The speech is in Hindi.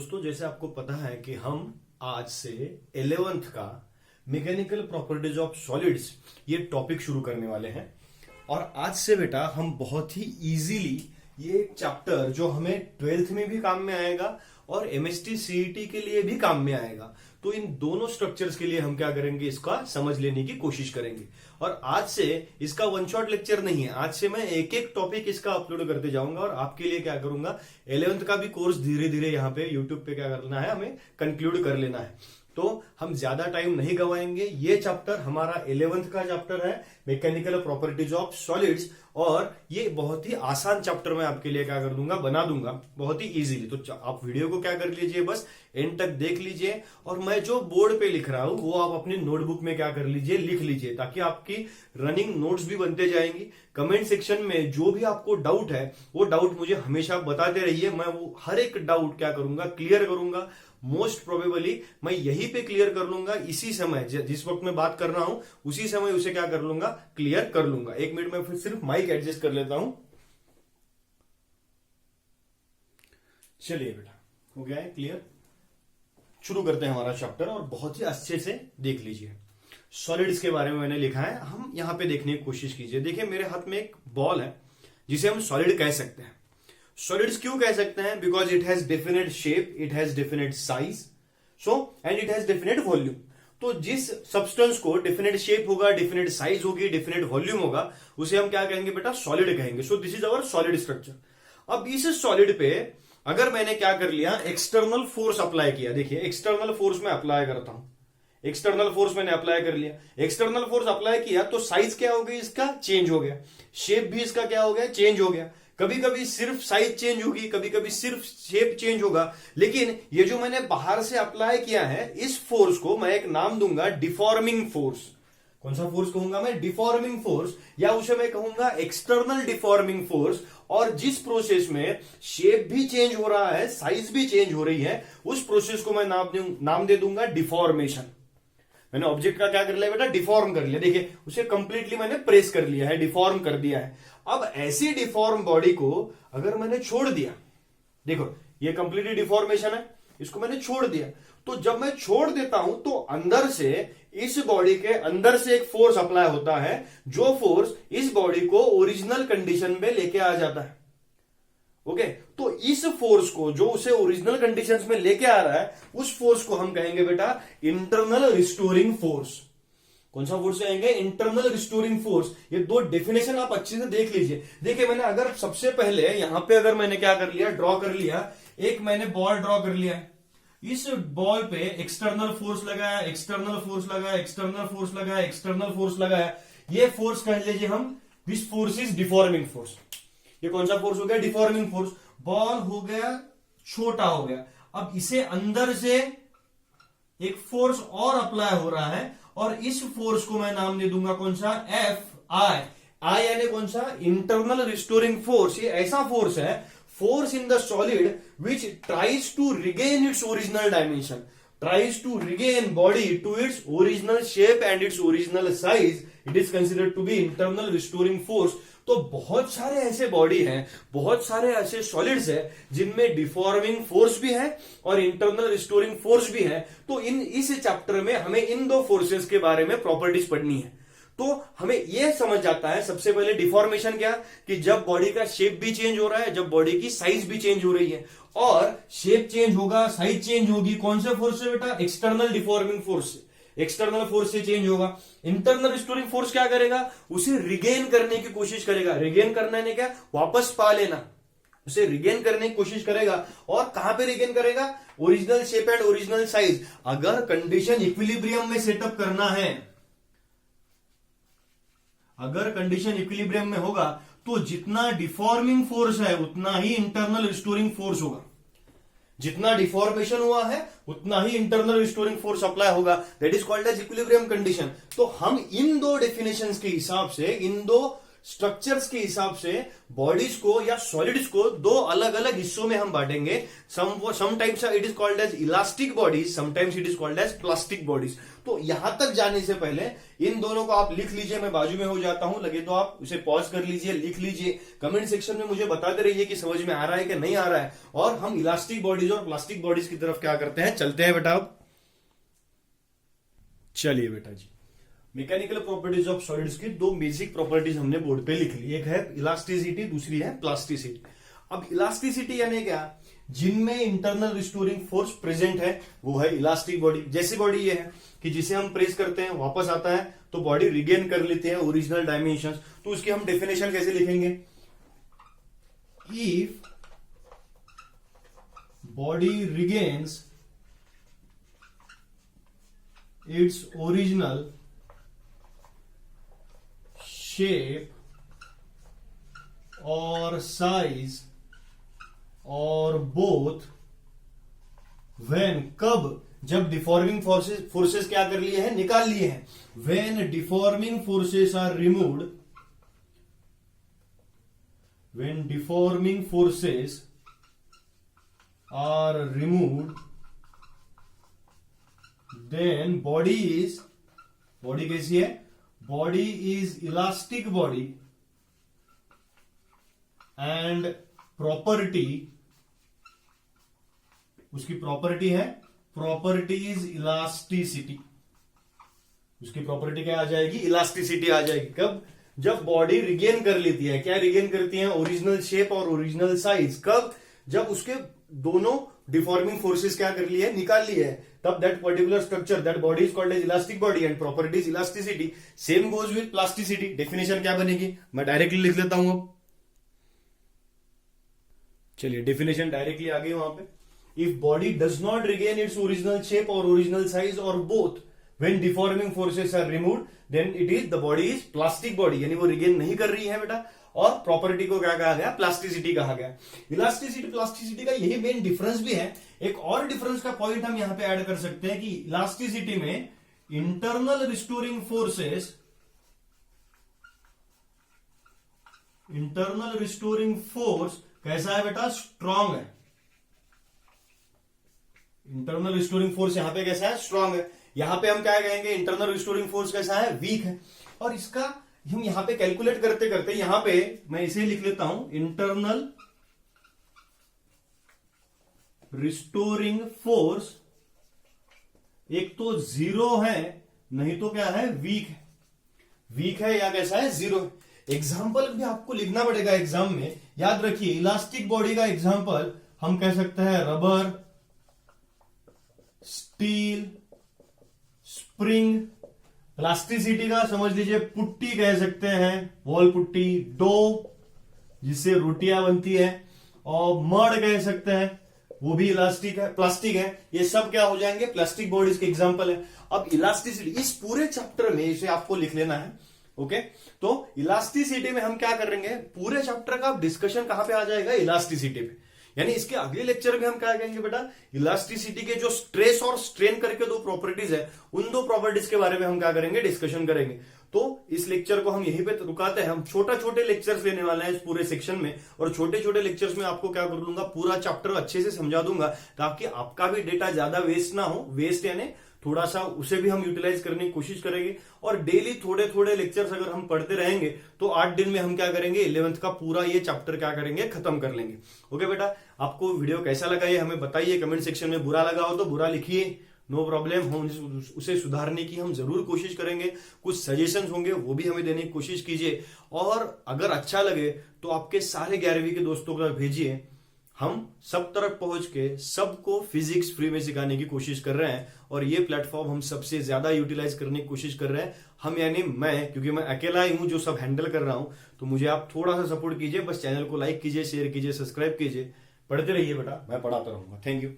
दोस्तों जैसे आपको पता है कि हम आज से 11th का मैकेनिकल प्रॉपर्टीज ऑफ सॉलिड्स ये टॉपिक शुरू करने वाले हैं। और आज से बेटा हम बहुत ही इजीली ये चैप्टर जो हमें 12th में भी काम में आएगा और एमएसटी सीईटी के लिए भी काम में आएगा, तो इन दोनों स्ट्रक्चर्स के लिए हम क्या करेंगे, इसका समझ लेने की कोशिश करेंगे। और आज से इसका वन शॉट लेक्चर नहीं है, आज से मैं एक एक टॉपिक इसका अपलोड करते जाऊंगा और आपके लिए क्या करूंगा, 11th का भी कोर्स धीरे धीरे यहाँ पे यूट्यूब पे क्या करना है, हमें कंक्लूड कर लेना है। तो हम ज्यादा टाइम नहीं गवाएंगे। ये चैप्टर हमारा 11th का चैप्टर है, मैकेनिकल प्रॉपर्टीज ऑफ सॉलिड्स, और ये बहुत ही आसान चैप्टर मैं आपके लिए क्या कर दूंगा, बना दूंगा बहुत ही इजीली। तो आप वीडियो को क्या कर लीजिए, बस एंड तक देख लीजिए, और मैं जो बोर्ड पे लिख रहा हूं वो आप अपनी नोटबुक में क्या कर लीजिए, लिख लीजिए, ताकि आपकी रनिंग नोट्स भी बनते जाएंगी। कमेंट सेक्शन में जो भी आपको डाउट है वो डाउट मुझे हमेशा बताते रहिए, मैं वो हर एक डाउट क्या करूंगा, क्लियर करूंगा। मोस्ट प्रोबेबली मैं यहीं पे क्लियर कर लूंगा, इसी समय जिस वक्त मैं बात कर रहा हूं उसी समय उसे क्या कर लूंगा, क्लियर कर लूंगा। एक मिनट में फिर सिर्फ माइक एडजस्ट कर लेता हूं। चलिए बेटा, हो गया है क्लियर। शुरू करते हैं हमारा चैप्टर और बहुत ही अच्छे से देख लीजिए। सॉलिड्स के बारे में मैंने लिखा है, हम यहां पे देखने की कोशिश कीजिए। देखिए मेरे हाथ में एक बॉल है जिसे हम सॉलिड कह सकते हैं। सॉलिड्स क्यों कह सकते हैं? Because it has definite shape, it has definite size, so and it has definite volume. तो जिस सब्सटेंस को डेफिनेट शेप होगा, डेफिनेट साइज होगी, डेफिनेट वॉल्यूम होगा, उसे हम क्या कहेंगे बेटा, सॉलिड कहेंगे। So this is our solid structure. अब इस सॉलिड पे अगर मैंने क्या कर लिया, एक्सटर्नल फोर्स अप्लाई किया। देखिए एक्सटर्नल फोर्स मैं अप्लाई करता हूं, एक्सटर्नल फोर्स मैंने अप्लाई कर लिया। एक्सटर्नल फोर्स अप्लाई किया तो साइज क्या हो गई, इसका चेंज हो गया, शेप भी इसका क्या हो गया, चेंज हो गया। कभी कभी सिर्फ साइज चेंज होगी, कभी कभी सिर्फ शेप चेंज होगा, लेकिन ये जो मैंने बाहर से अप्लाई किया है, इस फोर्स को मैं एक नाम दूंगा डिफॉर्मिंग फोर्स। कौन सा फोर्स कहूंगा मैं, डिफॉर्मिंग फोर्स, या उसे मैं कहूंगा एक्सटर्नल डिफॉर्मिंग फोर्स। और जिस प्रोसेस में शेप भी चेंज हो रहा है, साइज भी चेंज हो रही है, उस प्रोसेस को मैं नाम दे दूंगा डिफॉर्मेशन। मैंने ऑब्जेक्ट का क्या कर लिया बेटा, डिफॉर्म कर लिया। देखिए उसे कंप्लीटली मैंने प्रेस कर लिया है, डिफॉर्म कर दिया है। अब ऐसी डिफॉर्म बॉडी को अगर मैंने छोड़ दिया, देखो ये कंप्लीटली डिफॉर्मेशन है, इसको मैंने छोड़ दिया, तो जब मैं छोड़ देता हूं तो अंदर से, इस बॉडी के अंदर से एक फोर्स अप्लाई होता है, जो फोर्स इस बॉडी को ओरिजिनल कंडीशन में लेके आ जाता है। ओके, तो इस फोर्स को जो उसे ओरिजिनल कंडीशंस में लेके आ रहा है, उस फोर्स को हम कहेंगे बेटा इंटरनल रिस्टोरिंग फोर्स। कौन सा फोर्स कहेंगे, इंटरनल रिस्टोरिंग फोर्स। ये दो डेफिनेशन आप अच्छे से देख लीजिए। देखिए मैंने अगर सबसे पहले यहां पे अगर मैंने क्या कर लिया, ड्रॉ कर लिया, एक मैंने बॉल ड्रॉ कर लिया, इस बॉल पे एक्सटर्नल फोर्स लगाया, एक्सटर्नल फोर्स लगाया, एक्सटर्नल फोर्स लगाया, एक्सटर्नल फोर्स लगाया, ये फोर्स कह लीजिए हम, this force is deforming force. ये कौन सा फोर्स हो गया, डिफॉर्मिंग फोर्स। बॉल हो गया छोटा हो गया, अब इसे अंदर से एक फोर्स और अप्लाई हो रहा है, और इस फोर्स को मैं नाम दे दूंगा कौन सा, एफ आई। आई यानी कौन सा, इंटरनल रिस्टोरिंग फोर्स। ये ऐसा फोर्स है, force in the solid which tries to regain its original dimension, tries to regain body to its original shape and its original size, it is considered to be internal restoring force। तो बहुत सारे ऐसे बॉडी हैं, बहुत सारे ऐसे सॉलिड्स हैं जिनमें डिफॉर्मिंग फोर्स भी है और इंटरनल रिस्टोरिंग फोर्स भी है। तो इस चैप्टर में हमें इन दो फोर्सेस के बारे में प्रॉपर्टीज पढ़नी है। तो हमें यह समझ जाता है सबसे पहले डिफॉर्मेशन क्या, कि जब बॉडी का शेप भी चेंज हो रहा है, जब बॉडी की साइज भी चेंज हो रही है, और शेप चेंज होगा, साइज चेंज होगी, कौन से फोर्स से बेटा, एक्सटर्नल डिफॉर्मिंग फोर्स से, एक्सटर्नल फोर्स से चेंज होगा। इंटरनल रिस्टोरिंग फोर्स क्या करेगा, उसे रिगेन करने की कोशिश करेगा। रिगेन करना ने क्या, वापस पा लेना, उसे रिगेन करने की कोशिश करेगा। और कहां पे रिगेन करेगा, original shape and original size. अगर कंडीशन इक्विलिब्रियम में सेटअप करना है, अगर कंडीशन इक्विलिब्रियम में होगा, तो जितना डिफॉर्मिंग फोर्स है उतना ही इंटरनल रिस्टोरिंग फोर्स होगा। जितना डिफॉर्मेशन हुआ है उतना ही इंटरनल रिस्टोरिंग फोर्स अप्लाई होगा, that is called as equilibrium condition. तो हम इन दो डेफिनेशंस के हिसाब से, इन दो स्ट्रक्चर्स के हिसाब से बॉडीज को या सॉलिड्स को दो अलग अलग हिस्सों में हम बांटेंगे। Sometimes it is called as elastic bodies, sometimes it is called as plastic bodies. तो यहां तक जाने से पहले इन दोनों को आप लिख लीजिए, मैं बाजू में हो जाता हूं, लगे तो आप उसे पॉज कर लीजिए, लिख लीजिए, कमेंट सेक्शन में मुझे बताते रहिए कि समझ में आ रहा है कि नहीं आ रहा है। और हम इलास्टिक बॉडीज और प्लास्टिक बॉडीज की तरफ क्या करते हैं, चलते हैं बेटा। अब चलिए बेटा जी, मैकेनिकल प्रॉपर्टीज ऑफ सॉलिड्स की दो बेसिक प्रॉपर्टीज हमने बोर्ड पे लिख ली, एक है इलास्टिसिटी, दूसरी है प्लास्टिसिटी। अब इलास्टिसिटी यानी क्या, जिनमें इंटरनल रिस्टोरिंग फोर्स प्रेजेंट है वो है इलास्टिक बॉडी। जैसी बॉडी ये है कि जिसे हम प्रेस करते हैं वापस आता है तो बॉडी रिगेन कर लेते हैं ओरिजिनल डायमेंशन। तो उसकी हम डेफिनेशन कैसे लिखेंगे, if body regains it's original shape और साइज और बोथ व्हेन, कब, जब डिफॉर्मिंग फोर्सेस क्या कर लिए हैं, निकाल लिए हैं। When deforming forces are removed, when deforming forces are removed, then body is, body कैसी है, body is elastic body and property, उसकी प्रॉपर्टी है, प्रॉपर्टी इज इलास्टिसिटी। उसकी प्रॉपर्टी क्या आ जाएगी, इलास्टिसिटी आ जाएगी। कब, जब बॉडी रिगेन कर लेती है, क्या रिगेन करती है, ओरिजिनल शेप और ओरिजिनल साइज। कब, जब उसके दोनों डिफॉर्मिंग फोर्सेस क्या कर लिए, निकाल लिए है, तब that particular structure, that body is called as elastic body and property is elasticity. Same goes with plasticity. Definition क्या बनेगी, मैं डायरेक्टली लिख लेता हूं अब। चलिए डेफिनेशन डायरेक्टली आ गई वहां पे। If body does not regain its original shape और ओरिजिनल साइज और both when deforming forces are removed, then it is the body is plastic body, यानी वो रिगेन नहीं कर रही है बेटा। और प्रॉपर्टी को क्या कहा गया, प्लास्टिसिटी कहा गया। इलास्टिसिटी प्लास्टिसिटी का यही मेन डिफरेंस भी है। एक और डिफरेंस का पॉइंट हम यहां पे ऐड कर सकते हैं कि इलास्टिसिटी में internal restoring forces, internal restoring force कैसा है बेटा, स्ट्रांग है। इंटरनल रिस्टोरिंग फोर्स यहां पे कैसा है, स्ट्रांग है। यहां पे हम क्या कहेंगे, इंटरनल रिस्टोरिंग फोर्स कैसा है, वीक है। और इसका हम यहां पे कैलकुलेट करते करते, यहां पे मैं इसे लिख लेता हूं, इंटरनल रिस्टोरिंग फोर्स एक तो जीरो है, नहीं तो क्या है, वीक है। वीक है या कैसा है, जीरो है। एग्जाम्पल भी आपको लिखना पड़ेगा एग्जाम में, याद रखिए। इलास्टिक बॉडी का एग्जाम्पल हम कह सकते हैं रबर, स्टील, स्प्रिंग। प्लास्टिसिटी का समझ लीजिए पुट्टी कह सकते हैं, वॉल पुट्टी, डो जिससे रोटियां बनती है, और मड कह सकते हैं, वो भी इलास्टिक है, प्लास्टिक है। ये सब क्या हो जाएंगे, प्लास्टिक बॉडीज के एग्जाम्पल है। अब इलास्टिसिटी इस पूरे चैप्टर में इसे आपको लिख लेना है, ओके। तो इलास्टिसिटी में हम क्या करेंगे, पूरे चैप्टर का डिस्कशन कहां पे आ जाएगा, इलास्टिसिटी पे। यानी इसके अगले लेक्चर में हम क्या कहेंगे बेटा, इलास्टिसिटी के जो स्ट्रेस और स्ट्रेन करके दो प्रॉपर्टीज है, उन दो प्रॉपर्टीज के बारे में हम क्या करेंगे, डिस्कशन करेंगे। तो इस लेक्चर को हम यहीं पे रुकाते हैं। हम छोटे छोटे लेक्चर्स लेने वाले हैं इस पूरे सेक्शन में, और छोटे छोटे लेक्चर्स में आपको क्या कर लूंगा, पूरा चैप्टर अच्छे से समझा दूंगा, ताकि आपका भी डेटा ज्यादा वेस्ट ना हो। वेस्ट यानी थोड़ा सा उसे भी हम यूटिलाइज करने की कोशिश करेंगे। और डेली थोड़े थोड़े लेक्चर्स अगर हम पढ़ते रहेंगे तो 8 दिन में हम क्या करेंगे, 11th का पूरा ये चैप्टर क्या करेंगे, खत्म कर लेंगे। ओके बेटा, आपको वीडियो कैसा लगा ये हमें बताइए कमेंट सेक्शन में। बुरा लगा हो तो बुरा लिखिए, नो प्रॉब्लम, हम उसे सुधारने की हम जरूर कोशिश करेंगे। कुछ सजेशन होंगे वो भी हमें देने की कोशिश कीजिए। और अगर अच्छा लगे तो आपके सारे 11वीं के दोस्तों को भेजिए। हम सब तरफ पहुंच के सबको फिजिक्स फ्री में सिखाने की कोशिश कर रहे हैं, और ये प्लेटफॉर्म हम सबसे ज्यादा यूटिलाइज करने की कोशिश कर रहे हैं। हम यानी मैं, क्योंकि मैं अकेला ही हूं जो सब हैंडल कर रहा हूं, तो मुझे आप थोड़ा सा सपोर्ट कीजिए। बस चैनल को लाइक कीजिए, शेयर कीजिए, सब्सक्राइब कीजिए। पढ़ते रहिए बेटा, मैं पढ़ाता रहूंगा। Thank you.